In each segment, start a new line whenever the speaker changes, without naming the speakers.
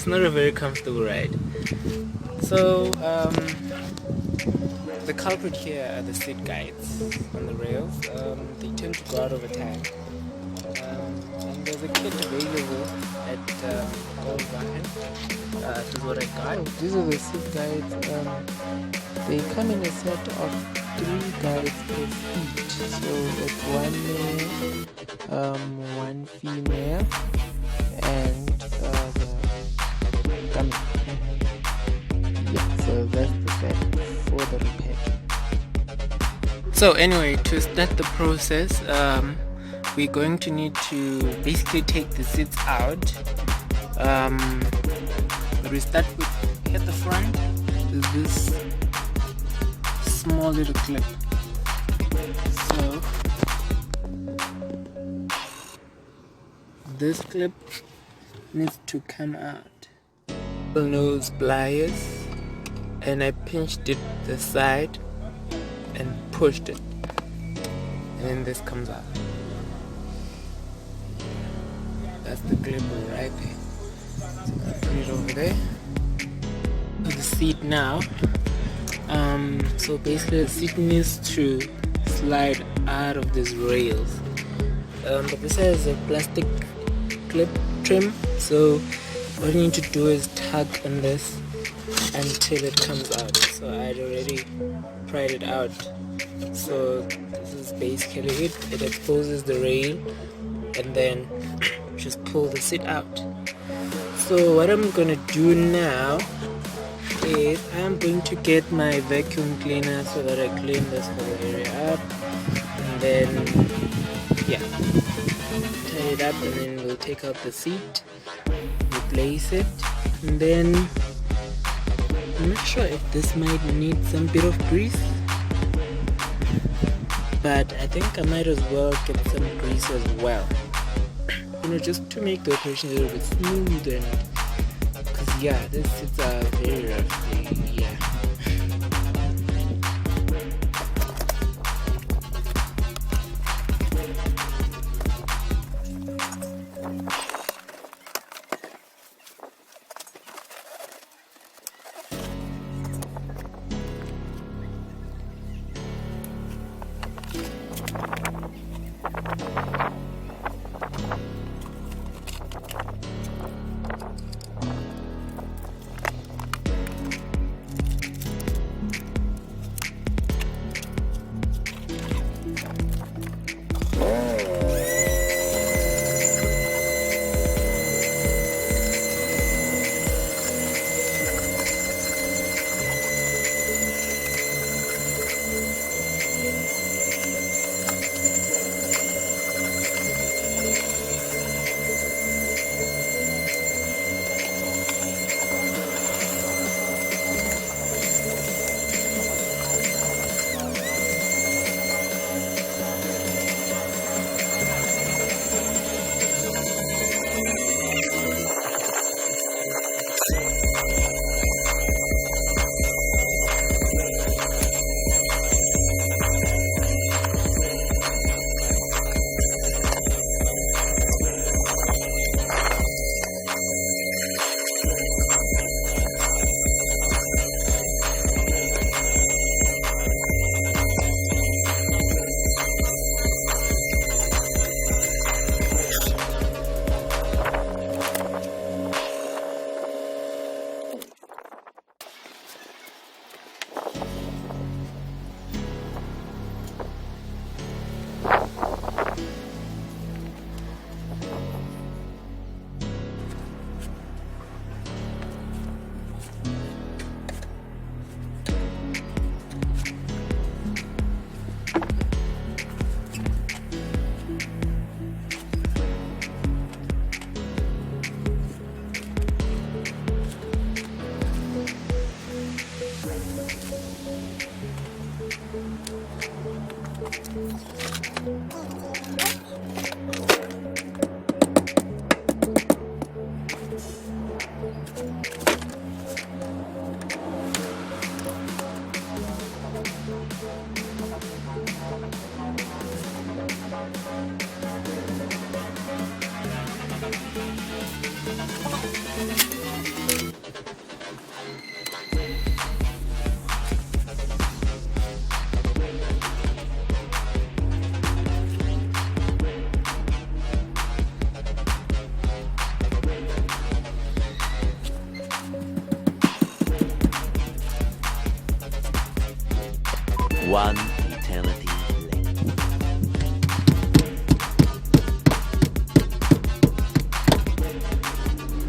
it's not a very comfortable ride. So the culprit here are the seat guides on the rails. They tend to go out over time. And there's a kit available at Goldwagen. This is what I got. These are the seat guides. They come in a set of 3 guides per seat. So it's 1 male, 1 female, and the dummy. Yeah, so that's the set for the repair. So anyway, to start the process, we're going to need to basically take the seats out. We start with, at the front is this small little clip. So this clip needs to come out. Nose pliers, and I pinched it the side and pushed it, and then this comes out. That's the clip right there. So I'll put it over there. The seat now. So basically the seat needs to slide out of these rails. But this has a plastic clip trim, so all you need to do is tug on this until it comes out. So I'd already pried it out. So this is basically it. It exposes the rail and then just pull the seat out. So what I'm gonna do now is I'm going to get my vacuum cleaner so that I clean this whole area up, and then yeah, tie it up, and then we'll take out the seat, replace it, and then I'm not sure if this might need some bit of grease, but I think I might as well get some grease as well, you know, just to make the operation a little bit smooth. And because yeah, this is very rough, yeah.
One eternity later.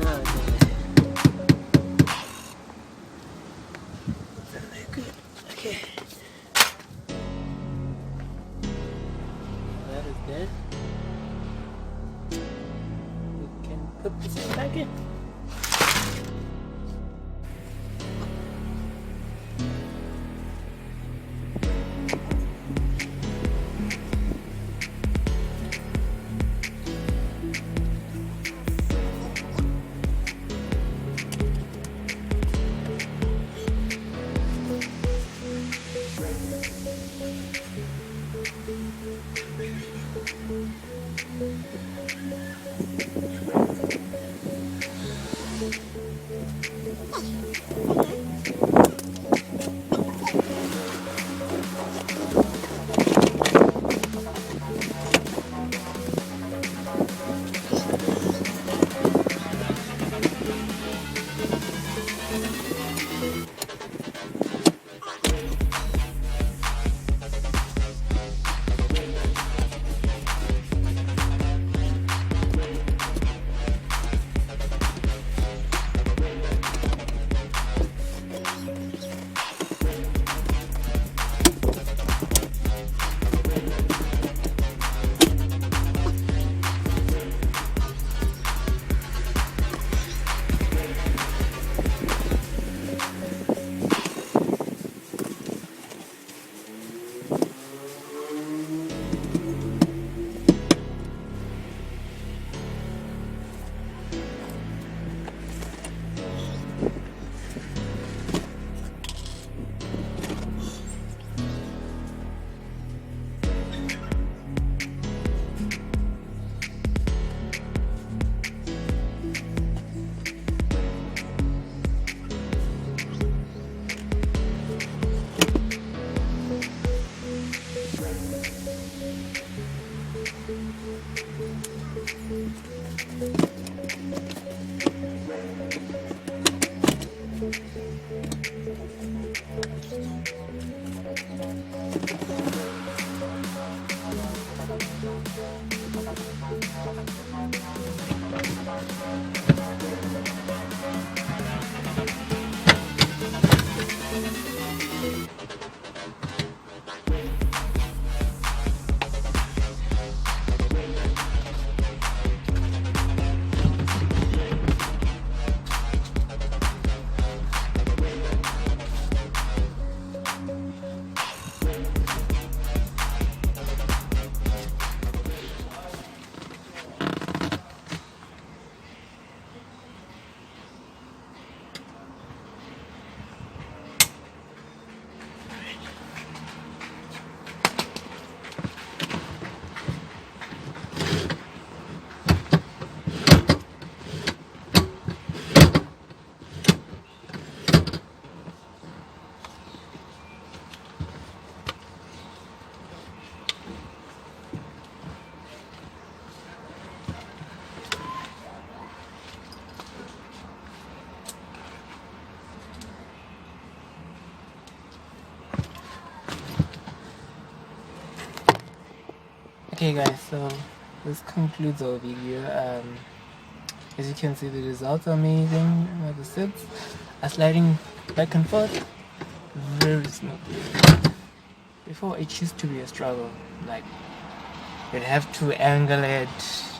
Now it's in there. Good. Okay. That is dead. We can put this back in. Okay guys, so this concludes our video. As you can see, the results are amazing. The sits are sliding back and forth very smoothly. Before, it used to be a struggle. Like, you'd have to angle it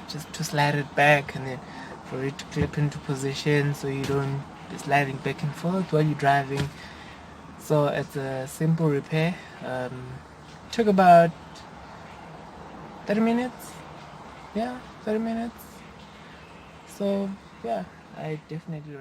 just to slide it back, and then for it to clip into position so you don't be sliding back and forth while you're driving. So it's a simple repair. Took about 30 minutes. Yeah, 30 minutes. So yeah, I definitely